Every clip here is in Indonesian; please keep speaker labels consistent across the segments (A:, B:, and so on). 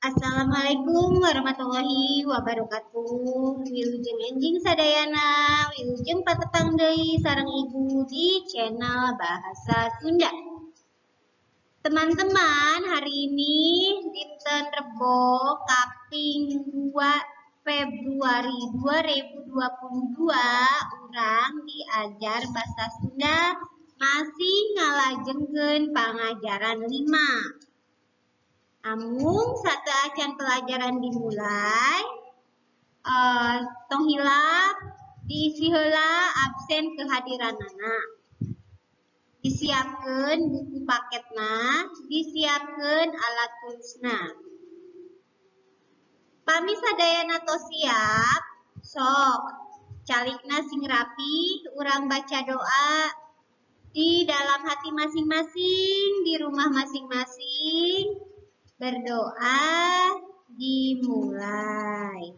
A: Assalamualaikum warahmatullahi wabarakatuh. Wilujeng enjing sadayana, wilujeng patepang deui sareng ibu di channel Bahasa Sunda. Teman-teman, hari ini dinten Rebo Kaping 2 Februari 2022 urang diajar bahasa Sunda masih ngalajengkeun pangajaran 5. Amung satu acan pelajaran dimulai, tong hilap diisi heula absen kehadiranana. Disiapkeun buku paketna, disiapkeun alat tulisna. Pami sadayana tos siap, sok calikna sing rapi, urang baca doa di dalam hati masing-masing, di rumah masing-masing. Berdoa dimulai.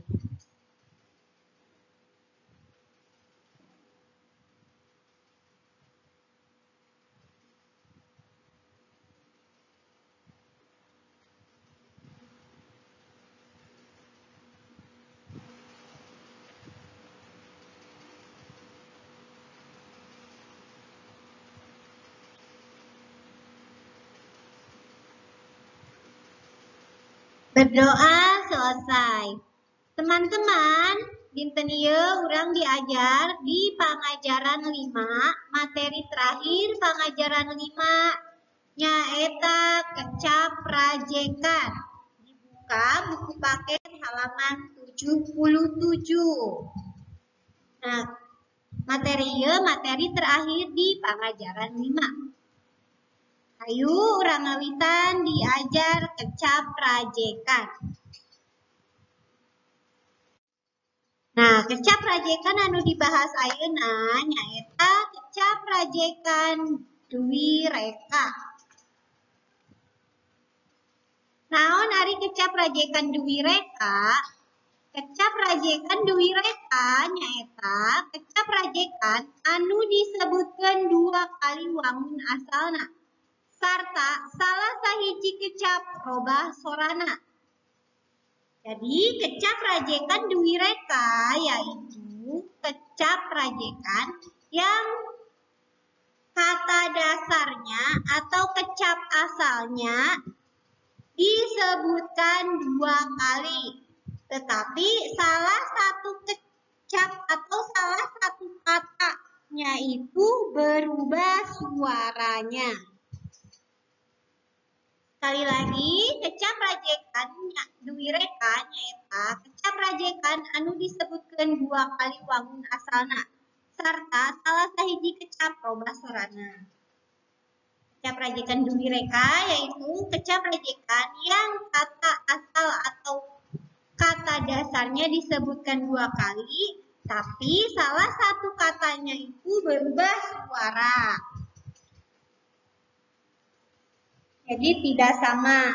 A: Berdoa selesai. Teman-teman, dinten ieu urang diajar di pangajaran 5, materi terakhir pangajaran 5 nyaeta kecap rajekan. Dibuka buku paket halaman 77. Nah, materi ieu materi terakhir di pangajaran 5. Ayu urang ngawitan diajar kecap rajekan. Nah, kecap rajekan anu dibahas ayeuna nyaeta kecap rajekan Dwi Reka. Naon ari kecap rajekan Dwi Reka? Kecap rajekan Dwi Reka nyaeta kecap rajekan anu disebutkeun 2 kali wangun asalna sarta salah sahiji kecap robah sorana. Jadi kecap rajekan Dwi Reka yaitu kecap rajekan yang kata dasarnya atau kecap asalnya disebutkan 2 kali. Tetapi salah satu kecap atau salah satu katanya itu berubah suaranya. Sekali lagi, kecap rajekan Dwi Reka nyaeta kecap rajekan anu disebutkeun 2 kali wangun asalna sarta salah sahiji kecap robah sorana. Kecap rajekan Dwi Reka yaitu kecap rajekan yang kata asal atau kata dasarnya disebutkan 2 kali, tapi salah satu katanya itu berubah suara. Jadi tidak sama.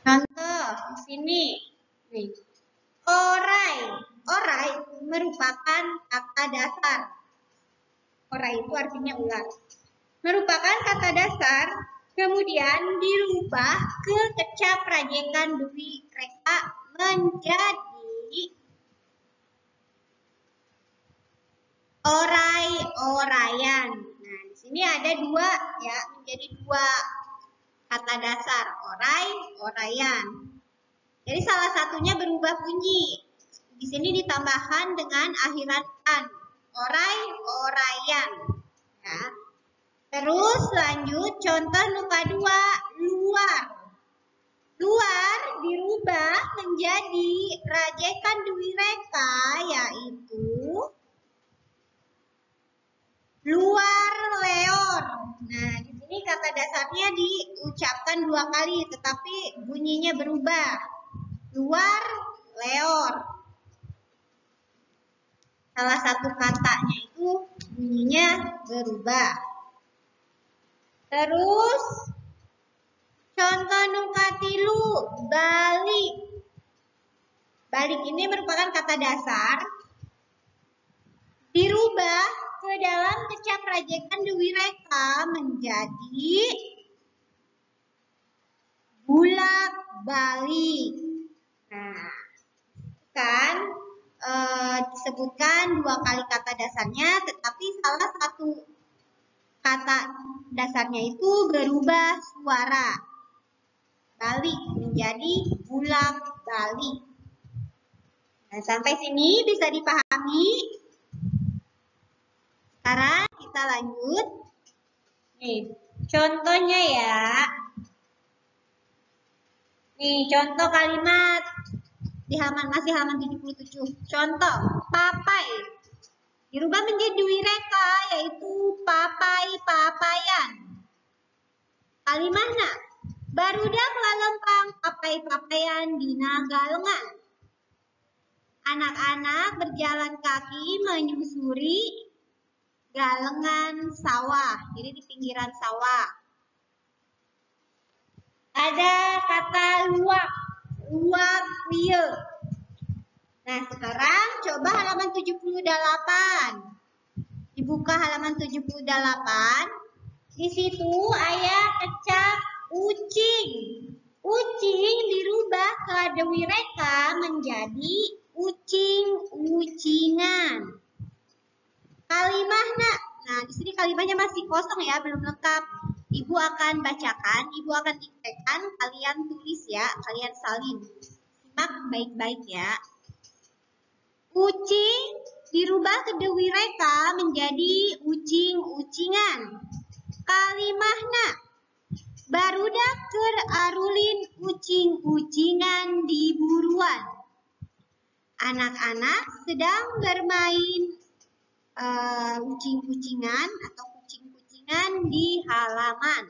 A: Contoh di sini. Nih. Orai. Orai merupakan kata dasar. Orai itu artinya ular. Merupakan kata dasar, kemudian dirubah ke kecap rajekan Dwi Reka menjadi orai-orayan. Nah, di sini ada 2 ya, menjadi 2 kata dasar, orai, orayan. Jadi salah satunya berubah bunyi. Di sini ditambahkan dengan akhiran an, orai, orayan. Ya. Terus lanjut contoh nuka 2, luar. Luar dirubah menjadi rajekan Dwi Reka yaitu luar leor. Nah, di sini kata dasarnya diucapkan 2 kali, tetapi bunyinya berubah. Luar leor. Salah satu katanya itu bunyinya berubah. Terus contoh nuka 3, balik. Balik ini merupakan kata dasar dirubah ke dalam kecap rajekan Dewi Reka menjadi bulak-balik. Nah, kan disebutkan 2 kali kata dasarnya, tetapi salah satu kata dasarnya itu berubah suara. Balik menjadi bulak-balik. Nah, sampai sini bisa dipahami. Sekarang kita lanjut. Nih, contohnya ya. Nih, contoh kalimat di halaman 77. Contoh, papai dirubah menjadi Dewi Reka, yaitu papai-papayan. Kalimahna, barudak lalempang papai-papayan dina galengan. Anak-anak berjalan kaki menyusuri galengan sawah. Jadi di pinggiran sawah. Ada kata luak, luak lieu. Nah, sekarang coba halaman 78. Dibuka halaman 78. Di situ ayah kecap ucing. Ucing dirubah ke Dewi Reka menjadi ucing-ucingan. Kalimahna. Nah, di sini kalimahnya masih kosong ya, belum lengkap. Ibu akan bacakan, ibu akan diktekan, kalian tulis ya, kalian salin. Simak baik-baik ya. Ucing dirubah ke Dewi Reka menjadi ucing-ucingan. Kalimahna, barudak keur arulin ucing-ucingan di buruan. Anak-anak sedang bermain ucing-ucingan atau kucing-kucingan di halaman.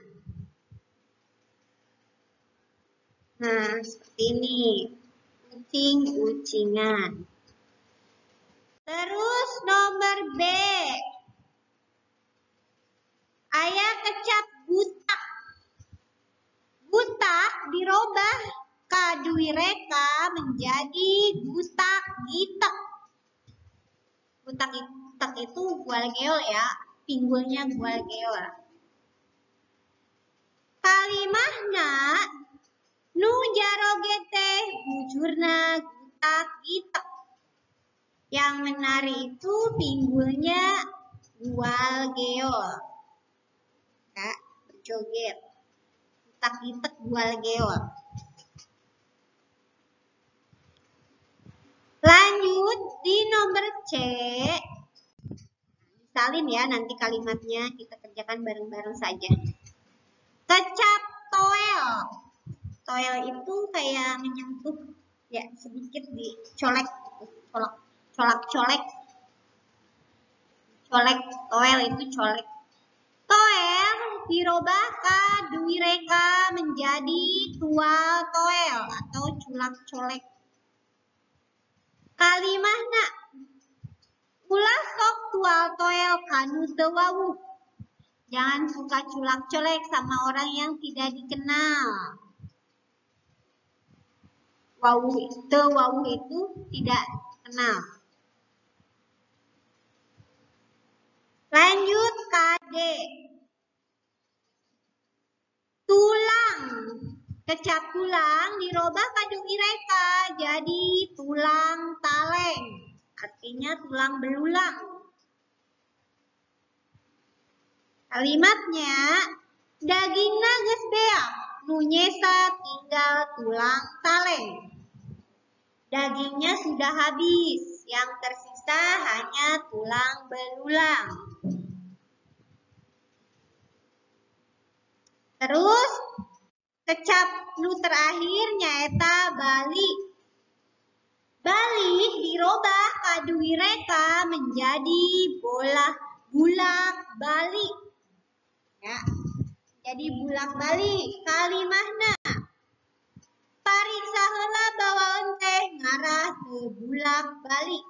A: Nah, seperti ini. Ucing-ucingan. Terus nomor B. Ayah kecap butak. Butak dirubah ke Dewi Reka menjadi butak gitek. Butak gitek itu gual geol ya, pinggulnya gual geol. Kalimahna nu jaroge teh bujurna butak gitek. Yang menari itu pinggulnya gual geol. Ya, berjoget. Butak gitek gual geol. Lanjut di nomor C. Salin ya nanti kalimatnya, kita kerjakan bareng-bareng saja. Kecap toel. Toel itu kayak menyentuh ya, sedikit dicolek, colek. Colek, toel itu colek. Toel dirubah ke Dewi Reka menjadi tual toel atau culak colek. Kalimahna, ulah sok tual toel kanu teu wawuh. Jangan suka culak colek sama orang yang tidak dikenal. Wawuh itu tidak kenal. Lanjut kade. Tulang. Kecap tulang dirubah ke Dewi Reka jadi tulang taleng. Artinya tulang belulang. Kalimatnya, dagingna geus beak, nu nyesa tinggal tulang taleng. Dagingnya sudah habis, yang tersisa hanya tulang belulang. Terus kecap nu terakhir nyaeta balik. Balik dirubah ka Dewi Reka menjadi bulak balik. Ya. Jadi bulak balik. Kalimahna, pariksa heula bawaan teh ngarah ke bulak balik.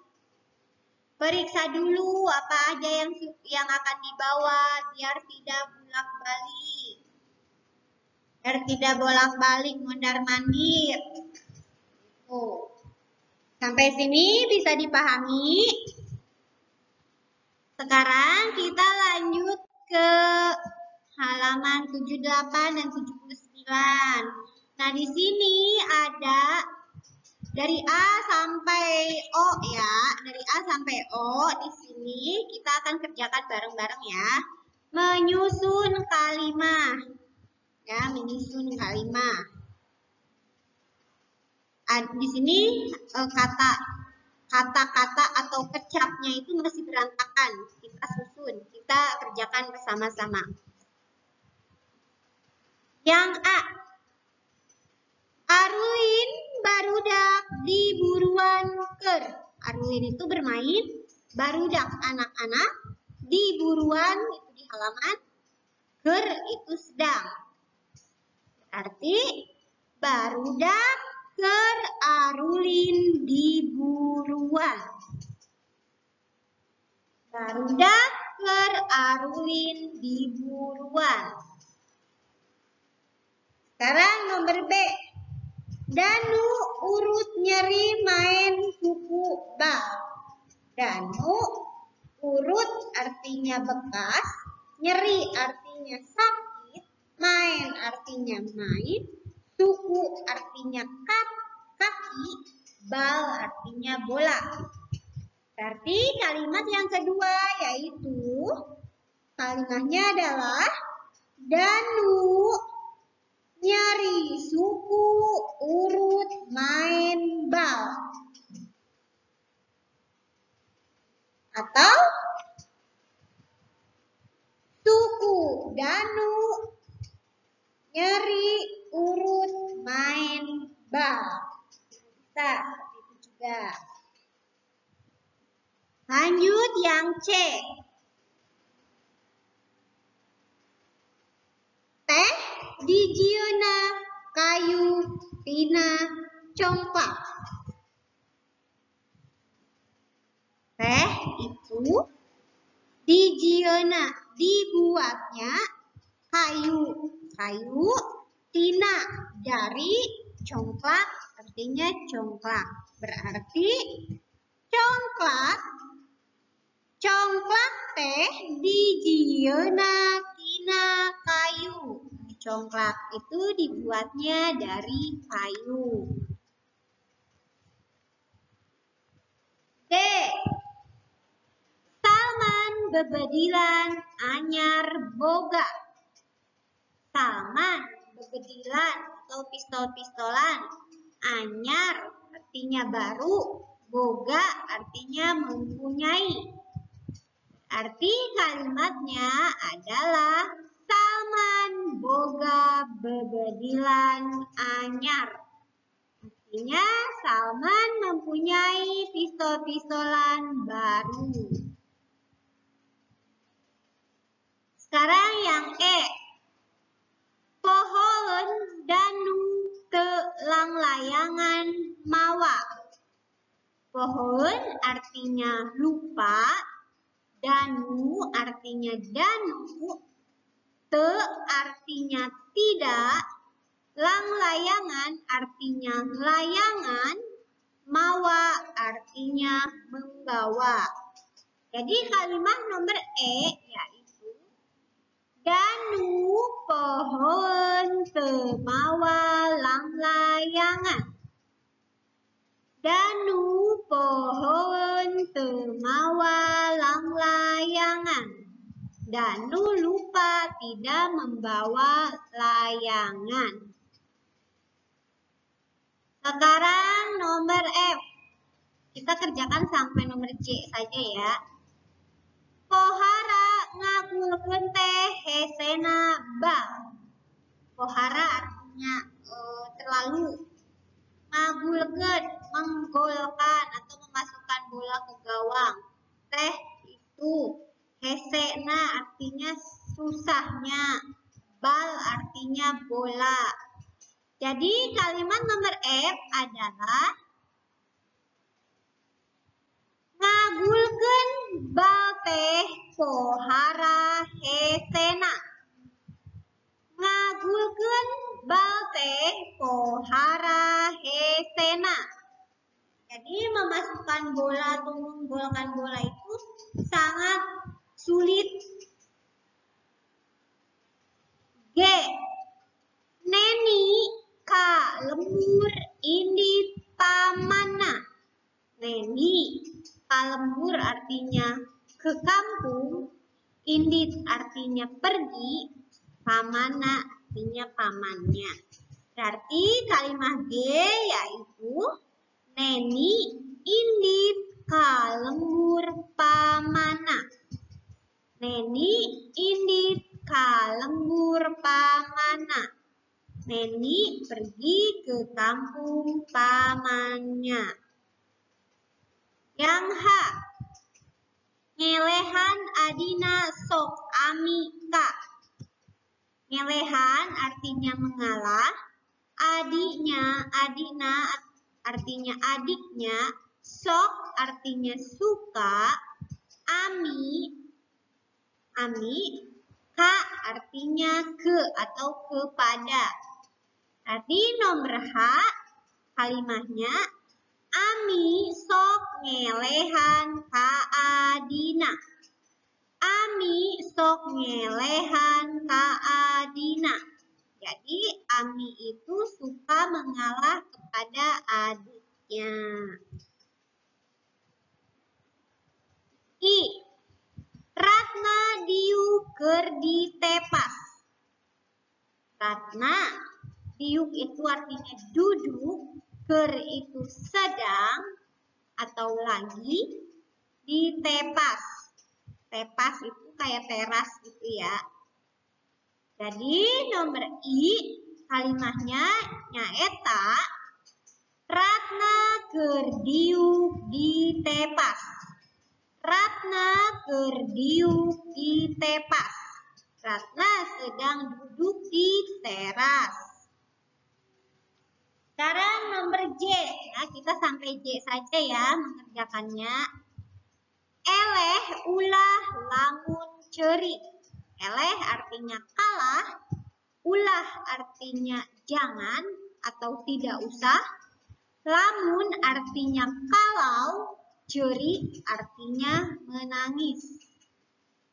A: Periksa dulu apa aja yang akan dibawa biar tidak bulak balik. Biar tidak bolak-balik mondar-mandir. Sampai sini bisa dipahami? Sekarang kita lanjut ke halaman 78 dan 79. Nah, di sini ada dari A sampai O ya. Dari A sampai O di sini kita akan kerjakan bareng-bareng ya. Menyusun kalimat. Ya, menyusun kalimat. Di sini kata-kata atau kecapnya itu masih berantakan. Kita susun, kita kerjakan bersama-sama. Yang A, Arulin barudak di buruan keur. Arulin itu bermain, barudak anak-anak, di buruan itu di halaman, keur itu sedang. Berarti barudak keur Arulin di buruan. Barudak keur Arulin di buruan. Sekarang nomor B. Danu urut nyeri main kuku bal. Danu urut artinya bekas, nyeri artinya sakit, main artinya main, suku artinya kaki, bal artinya bola. Berarti kalimat yang kedua yaitu kalimatnya adalah Danu nyari suku urut main bal. Atau suku Danu nyeri urut main bal. Bisa seperti itu juga. Lanjut yang C. Teh dijieuna kayu tina congklak. Teh itu dijieuna dibuatnya kayu tina dari congklak artinya congklak. Berarti congklak teh dijieuna tina kayu. Congklak itu dibuatnya dari kayu. D. Salman bebedilan anyar boga. Salman bebedilan atau pistol-pistolan. Anyar artinya baru, boga artinya mempunyai. Arti kalimatnya adalah Salman boga bebedilan anyar. Artinya Salman mempunyai pistol-pistolan baru. Sekarang yang E. Pohon danu telang layangan mawa. Pohon artinya lupa, danu artinya danu, te artinya tidak, lang layangan artinya layangan, mawa artinya membawa. Jadi kalimat nomor E yaitu danu pohon temawa lang layangan. Danu pohon temawa lang layangan. Danu lupa tidak membawa layangan. Sekarang nomor F. Kita kerjakan sampai nomor C saja ya. Pohara ngagulkeun teh hesena bal. Pohara artinya terlalu. Ngagulkeun menggolkan atau memasukkan bola ke gawang. Teh itu hesena artinya susahnya, bal artinya bola. Jadi kalimat nomor F adalah ngagulkeun bal teh pohara hesena. Ngagulkeun bal teh pohara hesena. Jadi memasukkan bola atau menggolkan bola itu sangat sulit. G. Neni ka lembur indit pamana. Neni ka lembur artinya ke kampung, indit artinya pergi, pamana artinya pamannya. Berarti kalimat G yaitu Neni indit ka lembur pamana. Neni indit ka lembur pamana. Neni pergi ke kampung pamannya. Yang H. Ngelehan adina sok ami ka. Ngelehan artinya mengalah. Adina artinya adiknya. Sok artinya suka. Ami ka artinya ke atau kepada. Tadi nomor H kalimatnya Ami sok ngelehan ka adina. Ami sok ngelehan ka adina. Jadi Ami itu suka mengalah kepada adiknya. I. Ratna diuk keur ditepas. Ratna diuk itu artinya duduk, keur itu sedang atau lagi, ditepas. Tepas itu kayak teras gitu ya. Jadi nomor I kalimatnya nyaeta Ratna keur diuk ditepas. Ratna keur diuk ditepas. Ratna sedang duduk di teras. Sekarang nomor J. Nah, kita sampai J saja ya mengerjakannya. Eleh ulah lamun ceurik. Eleh artinya kalah. Ulah artinya jangan atau tidak usah. Lamun artinya kalau. Ceurik artinya menangis.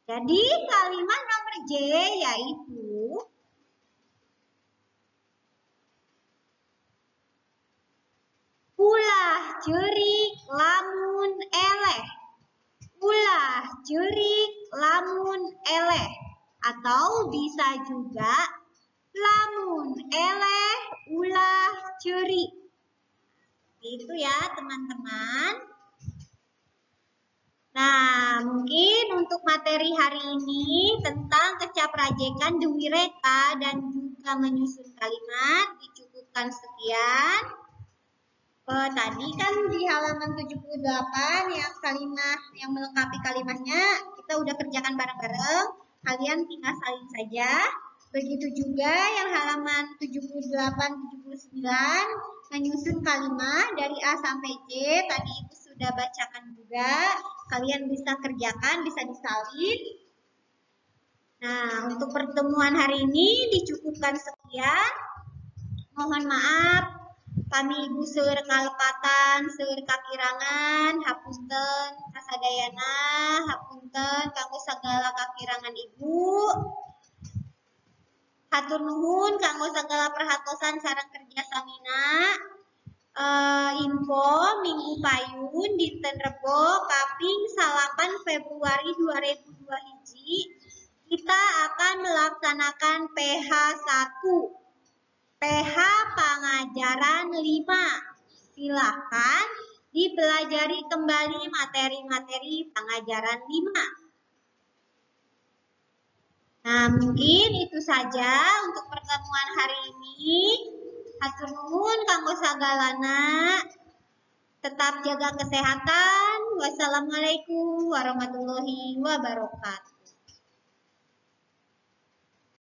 A: Jadi kalimat nomor J yaitu ulah ceurik lamun eleh. Ulah ceurik lamun eleh. Atau bisa juga lamun eleh ulah ceurik. Itu ya teman-teman. Nah, mungkin untuk materi hari ini tentang kecaprajekan Dewi Reka dan juga menyusun kalimat dicukupkan sekian. Tadi kan di halaman 78 yang kalimat yang melengkapi kalimatnya kita udah kerjakan bareng-bareng. Kalian tinggal salin saja. Begitu juga yang halaman 78-79 menyusun kalimat dari A sampai J tadi itu sudah bacakan juga. Kalian bisa kerjakan, bisa disalin. Nah, untuk pertemuan hari ini dicukupkan sekian. Mohon maaf, kami Ibu seueur kalepatan, seueur kakirangan, hapunten kasadayana, hapunten kanggo sagala kakirangan Ibu. Hatur nuhun kanggo sagala perhatosan sareng kerja samina. Info Minggu Payun dinten Rebo kaping 8 Februari 2002 hiji kita akan melaksanakan PH 1 PH pengajaran 5. Silakan dipelajari kembali materi-materi pengajaran 5. Nah, mungkin itu saja untuk pertemuan hari ini. Hatur nuhun kanggo sagalana. Tetap jaga kesehatan. Wassalamualaikum warahmatullahi wabarakatuh.